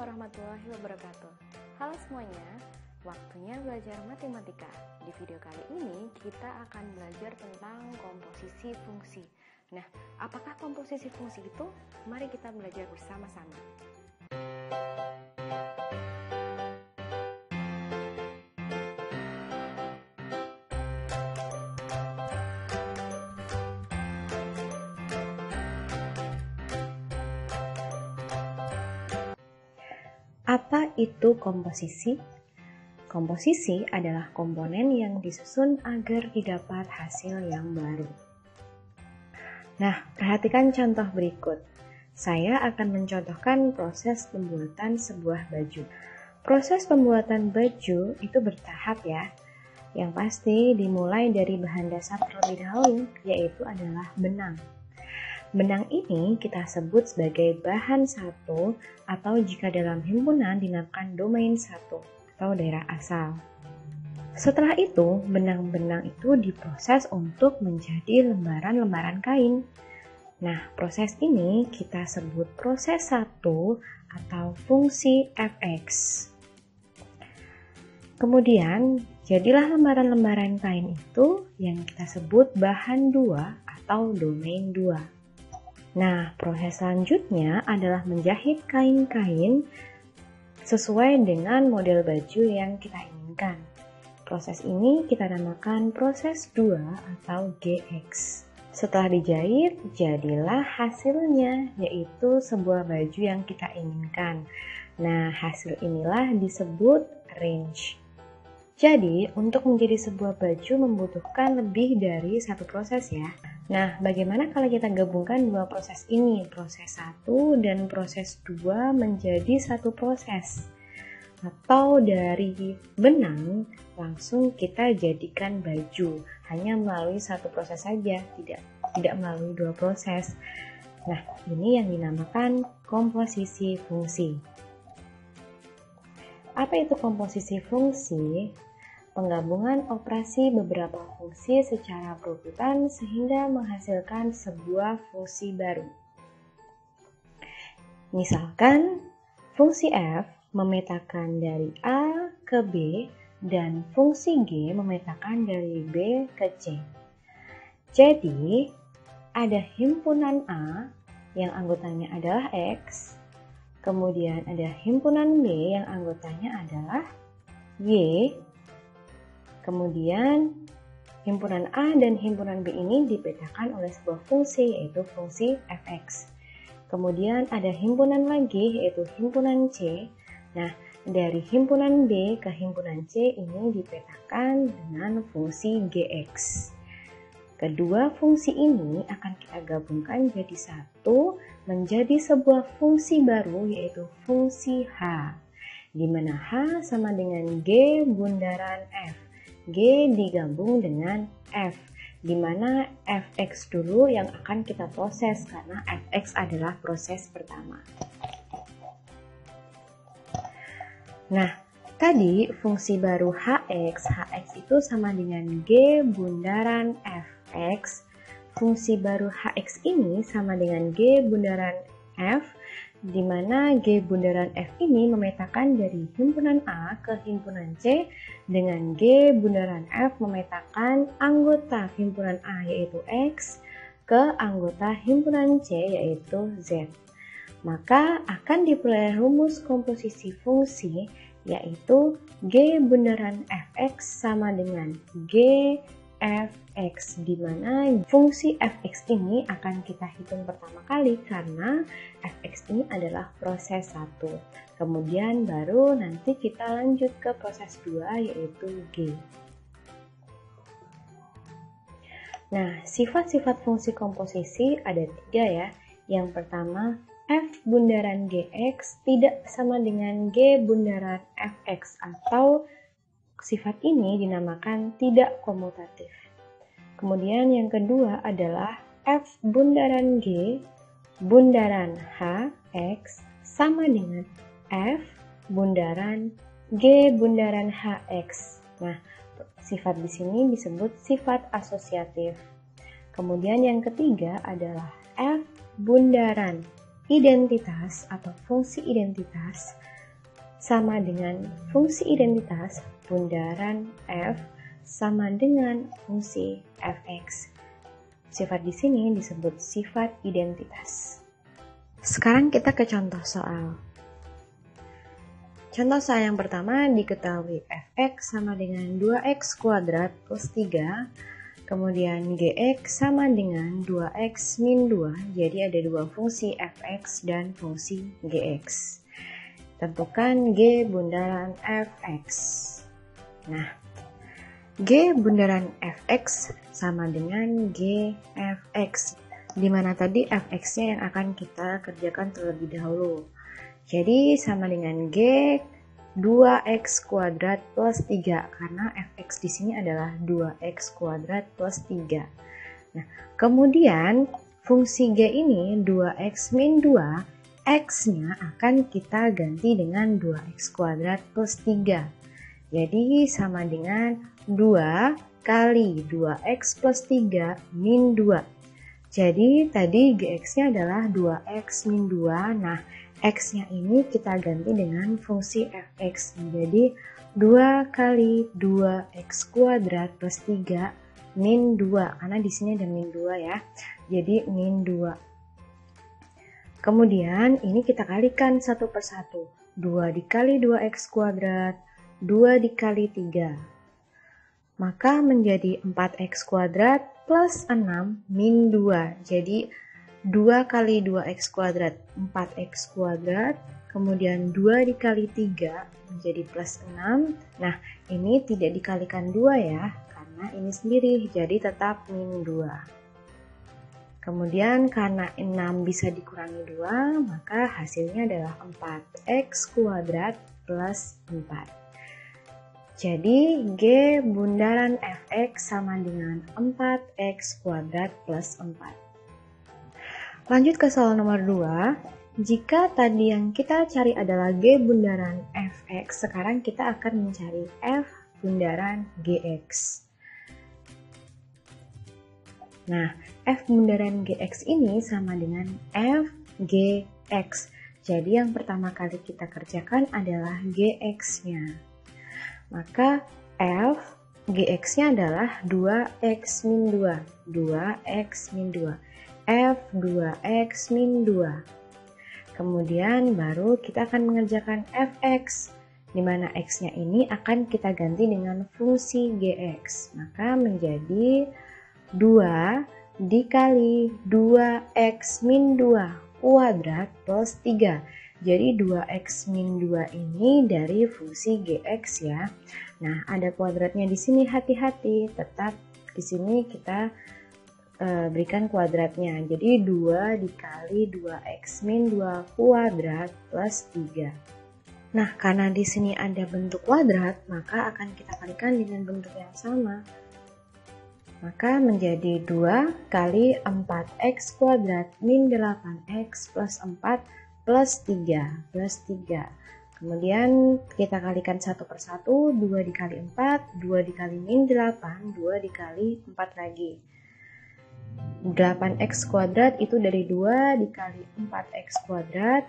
warahmatullahi wabarakatuh. Halo semuanya, waktunya belajar matematika. Di video kali ini kita akan belajar tentang komposisi fungsi. Nah, apakah komposisi fungsi itu? Mari kita belajar bersama-sama. Apa itu komposisi? Komposisi adalah komponen yang disusun agar didapat hasil yang baru. Nah, perhatikan contoh berikut. Saya akan mencontohkan proses pembuatan sebuah baju. Proses pembuatan baju itu bertahap ya. Yang pasti dimulai dari bahan dasar terlebih dahulu, yaitu adalah benang. Benang ini kita sebut sebagai bahan satu atau jika dalam himpunan dinamakan domain satu atau daerah asal. Setelah itu, benang-benang itu diproses untuk menjadi lembaran-lembaran kain. Nah, proses ini kita sebut proses satu atau fungsi Fx. Kemudian, jadilah lembaran-lembaran kain itu yang kita sebut bahan dua atau domain dua. Nah, proses selanjutnya adalah menjahit kain-kain sesuai dengan model baju yang kita inginkan. Proses ini kita namakan proses 2 atau GX. Setelah dijahit, jadilah hasilnya, yaitu sebuah baju yang kita inginkan. Nah, hasil inilah disebut range. Jadi, untuk menjadi sebuah baju membutuhkan lebih dari satu proses ya. Nah, bagaimana kalau kita gabungkan dua proses ini, proses 1 dan proses 2 menjadi satu proses? Atau dari benang langsung kita jadikan baju, hanya melalui satu proses saja, tidak melalui dua proses. Nah, ini yang dinamakan komposisi fungsi. Apa itu komposisi fungsi? Penggabungan operasi beberapa fungsi secara berurutan sehingga menghasilkan sebuah fungsi baru. Misalkan, fungsi f memetakan dari A ke B dan fungsi G memetakan dari B ke C. Jadi, ada himpunan A yang anggotanya adalah X, kemudian ada himpunan B yang anggotanya adalah Y, kemudian himpunan A dan himpunan B ini dipetakan oleh sebuah fungsi, yaitu fungsi fx. Kemudian ada himpunan lagi, yaitu himpunan C. Nah, dari himpunan B ke himpunan C ini dipetakan dengan fungsi gx. Kedua fungsi ini akan kita gabungkan jadi satu menjadi sebuah fungsi baru, yaitu fungsi H, di mana H sama dengan G bundaran F. G digabung dengan F, di mana Fx dulu yang akan kita proses karena Fx adalah proses pertama. Nah, tadi fungsi baru Hx itu sama dengan G bundaran Fx. Fungsi baru Hx ini sama dengan G bundaran F, di mana G bundaran F ini memetakan dari himpunan A ke himpunan C dengan G bundaran F memetakan anggota himpunan A yaitu X ke anggota himpunan C yaitu Z. Maka akan diperoleh rumus komposisi fungsi yaitu G bundaran Fx sama dengan G Fx, di mana fungsi fx ini akan kita hitung pertama kali karena fx ini adalah proses 1. Kemudian baru nanti kita lanjut ke proses 2 yaitu G. Nah, sifat-sifat fungsi komposisi ada 3 ya. Yang pertama, f bundaran gx tidak sama dengan g bundaran fx atau sifat ini dinamakan tidak komutatif. Kemudian yang kedua adalah F bundaran G bundaran H X sama dengan F bundaran G bundaran HX. Nah, sifat di sini disebut sifat asosiatif. Kemudian yang ketiga adalah F bundaran identitas atau fungsi identitas sama dengan fungsi identitas bundaran f sama dengan fungsi fx. Sifat di sini disebut sifat identitas. Sekarang kita ke contoh soal. Contoh soal yang pertama diketahui fx sama dengan 2x kuadrat plus 3, kemudian gx sama dengan 2x min 2, jadi ada dua fungsi fx dan fungsi gx. Tentukan g bundaran fx. Nah, g bundaran fx sama dengan g fx, di mana tadi fx-nya yang akan kita kerjakan terlebih dahulu. Jadi sama dengan g 2x kuadrat plus 3, karena fx di sini adalah 2x kuadrat plus 3. Nah, kemudian fungsi g ini 2x min 2, x-nya akan kita ganti dengan 2x kuadrat plus 3. Jadi sama dengan 2 kali 2x plus 3 min 2. Jadi tadi gx-nya adalah 2x min 2. Nah, x-nya ini kita ganti dengan fungsi fx. Jadi 2 kali 2x kuadrat plus 3 min 2. Karena di sini ada min 2 ya. Jadi min 2. Kemudian ini kita kalikan satu per satu. 2 dikali 2x kuadrat, 2 dikali 3. Maka menjadi 4x kuadrat plus 6 min 2. Jadi 2 kali 2x kuadrat, 4x kuadrat. Kemudian 2 dikali 3 menjadi plus 6. Nah, ini tidak dikalikan 2 ya, karena ini sendiri, jadi tetap min 2. Kemudian karena 6 bisa dikurangi 2, maka hasilnya adalah 4x kuadrat plus 4. Jadi G bundaran fx sama dengan 4x kuadrat plus 4. Lanjut ke soal nomor 2. Jika tadi yang kita cari adalah G bundaran fx, sekarang kita akan mencari f bundaran gx. Nah, f bundaran gx ini sama dengan f gx. Jadi yang pertama kali kita kerjakan adalah gx-nya. Maka f gx-nya adalah 2x min 2. 2x min 2. f 2x min 2. Kemudian baru kita akan mengerjakan fx, di mana x-nya ini akan kita ganti dengan fungsi gx. Maka menjadi 2 dikali 2x min 2 kuadrat plus 3. Jadi 2x min 2 ini dari fungsi gx ya. Nah, ada kuadratnya di sini, hati-hati. Tetap di sini kita berikan kuadratnya. Jadi 2 dikali 2x min 2 kuadrat plus 3. Nah, karena di sini ada bentuk kuadrat, maka akan kita kalikan dengan bentuk yang sama. Maka menjadi 2 kali 4x kuadrat min 8x plus 4 plus 3 plus 3. Kemudian kita kalikan satu per satu, 2 dikali 4, 2 dikali min 8, 2 dikali 4 lagi. 8x kuadrat itu dari 2 dikali 4x kuadrat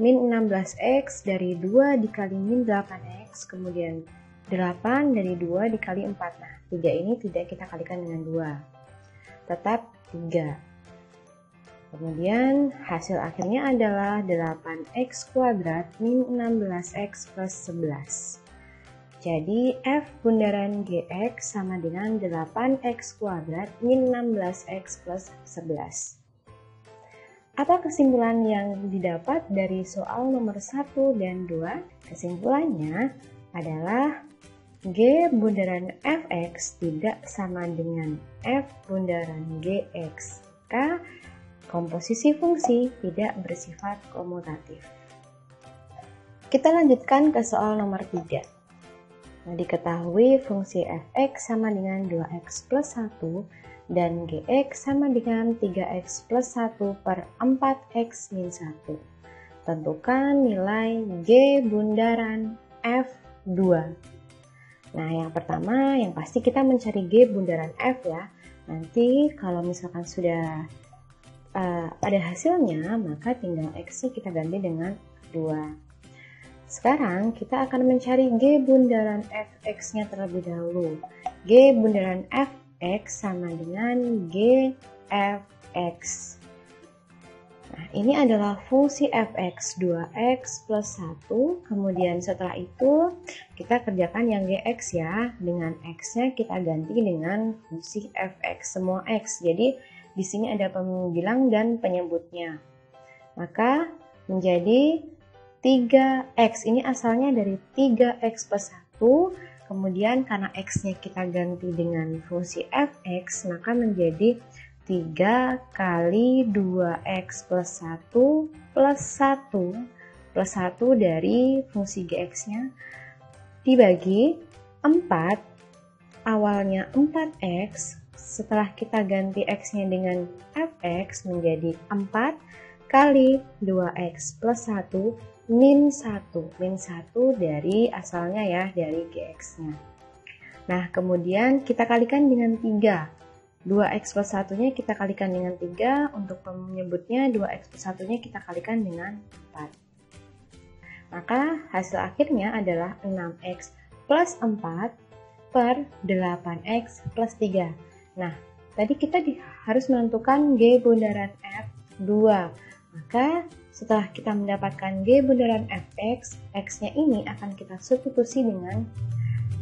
min 16x dari 2 dikali min 8x, kemudian 8 dari 2 dikali 4. Nah, 3 ini tidak kita kalikan dengan 2. Tetap 3. Kemudian hasil akhirnya adalah 8x kuadrat min 16x plus 11. Jadi f bundaran gx sama dengan 8x kuadrat min 16x plus 11. Apa kesimpulan yang didapat dari soal nomor 1 dan 2? Kesimpulannya adalah G bundaran fx tidak sama dengan f bundaran gx. Komposisi fungsi tidak bersifat komutatif. Kita lanjutkan ke soal nomor 3. Nah, diketahui fungsi fx sama dengan 2x plus 1 dan gx sama dengan 3x plus 1 per 4x min 1. Tentukan nilai G bundaran f2. Nah, yang pertama, yang pasti kita mencari G bundaran F ya. Nanti kalau misalkan sudah ada hasilnya, maka tinggal X-nya kita ganti dengan 2. sekarang kita akan mencari G bundaran fx-nya terlebih dahulu. G bundaran fx sama dengan G fx. Nah, ini adalah fungsi fx 2x plus 1. Kemudian setelah itu kita kerjakan yang gx ya. Dengan x-nya kita ganti dengan fungsi fx semua x. Jadi di sini ada pembilang dan penyebutnya. Maka menjadi 3x, ini asalnya dari 3x plus 1, kemudian karena x-nya kita ganti dengan fungsi fx, maka menjadi 3 kali 2x plus 1 plus 1 plus 1 dari fungsi gx-nya dibagi 4, awalnya 4x, setelah kita ganti x-nya dengan fx menjadi 4 kali 2x plus 1 min 1 dari asalnya ya, dari gx-nya. Nah, kemudian kita kalikan dengan 3. 2x plus 1-nya kita kalikan dengan 3, untuk penyebutnya 2x plus 1-nya kita kalikan dengan 4. Maka hasil akhirnya adalah 6x plus 4 per 8x plus 3. Nah, tadi kita harus menentukan G bundaran F2. Maka setelah kita mendapatkan G bundaran fx, x-nya ini akan kita substitusi dengan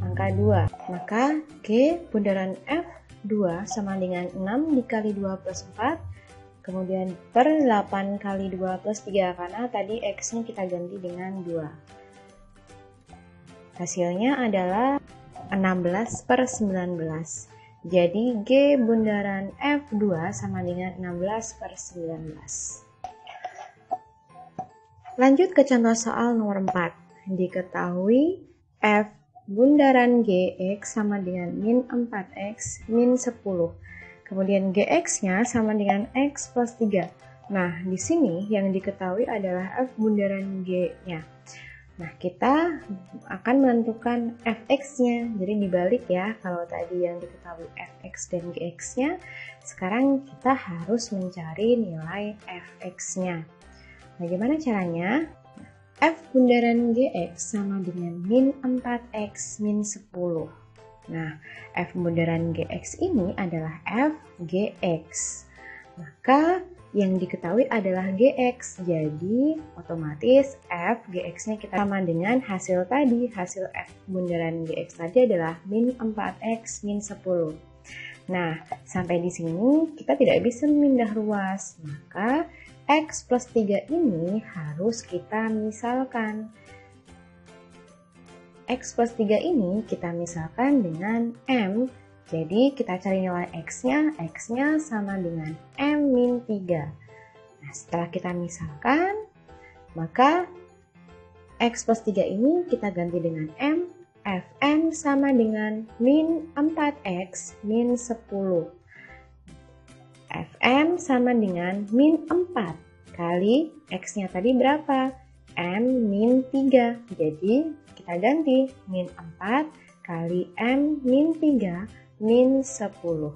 angka 2. Maka G bundaran F2 sama dengan 6 dikali 2 plus 4, kemudian per 8 kali 2 plus 3, karena tadi x-nya kita ganti dengan 2. Hasilnya adalah 16 per 19. Jadi G bundaran F2 sama dengan 16 per 19. Lanjut ke contoh soal nomor 4. Diketahui F bundaran Gx sama dengan min 4x min 10. Kemudian Gx-nya sama dengan x plus 3. Nah, di sini yang diketahui adalah F bundaran G-nya. Nah, kita akan menentukan Fx-nya. Jadi dibalik ya, kalau tadi yang diketahui Fx dan Gx-nya, sekarang kita harus mencari nilai Fx-nya. Bagaimana caranya? F bundaran Gx sama dengan min 4x min 10. Nah, F bundaran Gx ini adalah F Gx. Maka yang diketahui adalah Gx. Jadi, otomatis F Gx-nya kita sama dengan hasil tadi. Hasil F bundaran Gx tadi adalah min 4x min 10. Nah, sampai di sini kita tidak bisa memindah ruas. Maka x plus 3 ini harus kita misalkan. X plus 3 ini kita misalkan dengan M. Jadi kita cari nilai x-nya sama dengan M min 3. Nah, setelah kita misalkan, maka x plus 3 ini kita ganti dengan M. Fm sama dengan min 4x min 10. Fm sama dengan min 4 kali x-nya tadi berapa? M min 3. Jadi kita ganti min 4 kali M min 3 min 10.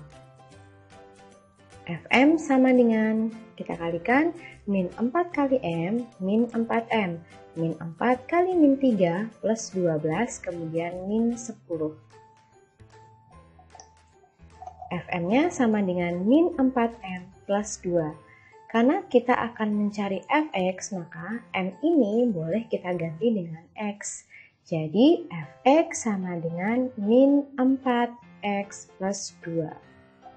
Fm sama dengan, kita kalikan min 4 kali M min 4M. Min 4 kali min 3 plus 12 kemudian min 10. Fm-nya sama dengan min 4M plus 2. Karena kita akan mencari Fx, maka M ini boleh kita ganti dengan X. Jadi Fx sama dengan min 4X plus 2.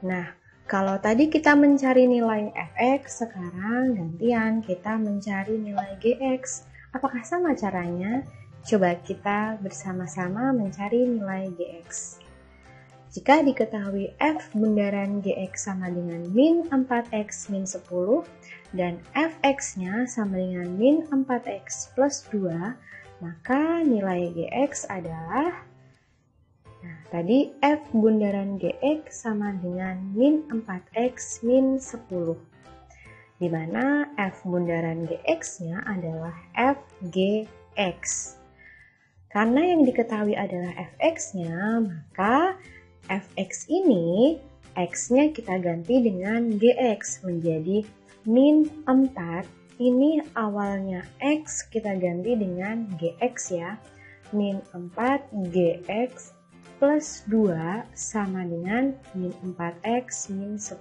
Nah, kalau tadi kita mencari nilai Fx, sekarang gantian kita mencari nilai Gx. Apakah sama caranya? Coba kita bersama-sama mencari nilai Gx. Jika diketahui F bundaran Gx sama dengan min 4x min 10 dan Fx-nya sama dengan min 4x plus 2, maka nilai Gx adalah, nah tadi F bundaran Gx sama dengan min 4x min 10, di mana F bundaran Gx-nya adalah Fgx. Karena yang diketahui adalah Fx-nya, maka Fx ini, x-nya kita ganti dengan Gx menjadi min 4 ini awalnya X kita ganti dengan GX ya. Min 4 GX plus 2 sama dengan min 4X min 10.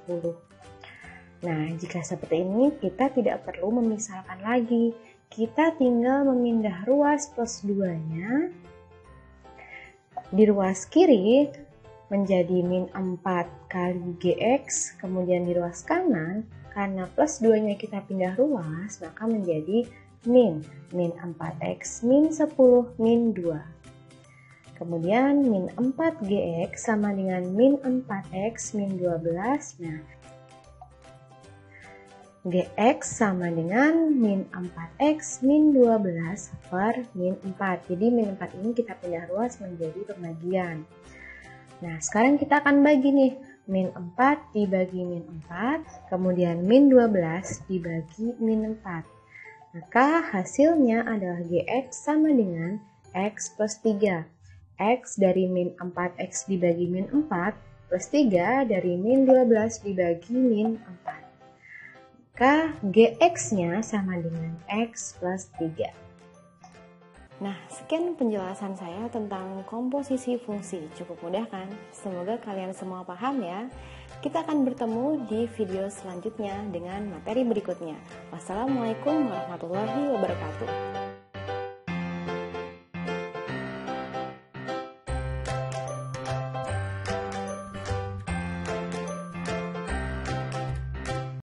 Nah, jika seperti ini kita tidak perlu memisalkan lagi. Kita tinggal memindah ruas plus 2-nya di ruas kiri menjadi min 4 kali GX, kemudian di ruas kanan karena plus 2-nya kita pindah ruas, maka menjadi min 4X min 10 min 2. Kemudian min 4GX sama dengan min 4X min 12. Nah, GX sama dengan min 4X min 12 per min 4. Jadi min 4 ini kita pindah ruas menjadi pembagian. Nah, sekarang kita akan bagi nih. Min 4 dibagi min 4, kemudian min 12 dibagi min 4. Maka hasilnya adalah GX sama dengan X plus 3. X dari min 4X dibagi min 4 plus 3 dari min 12 dibagi min 4. Maka GX-nya sama dengan X plus 3. Nah, sekian penjelasan saya tentang komposisi fungsi. Cukup mudah kan? Semoga kalian semua paham ya. Kita akan bertemu di video selanjutnya dengan materi berikutnya. Wassalamualaikum warahmatullahi wabarakatuh.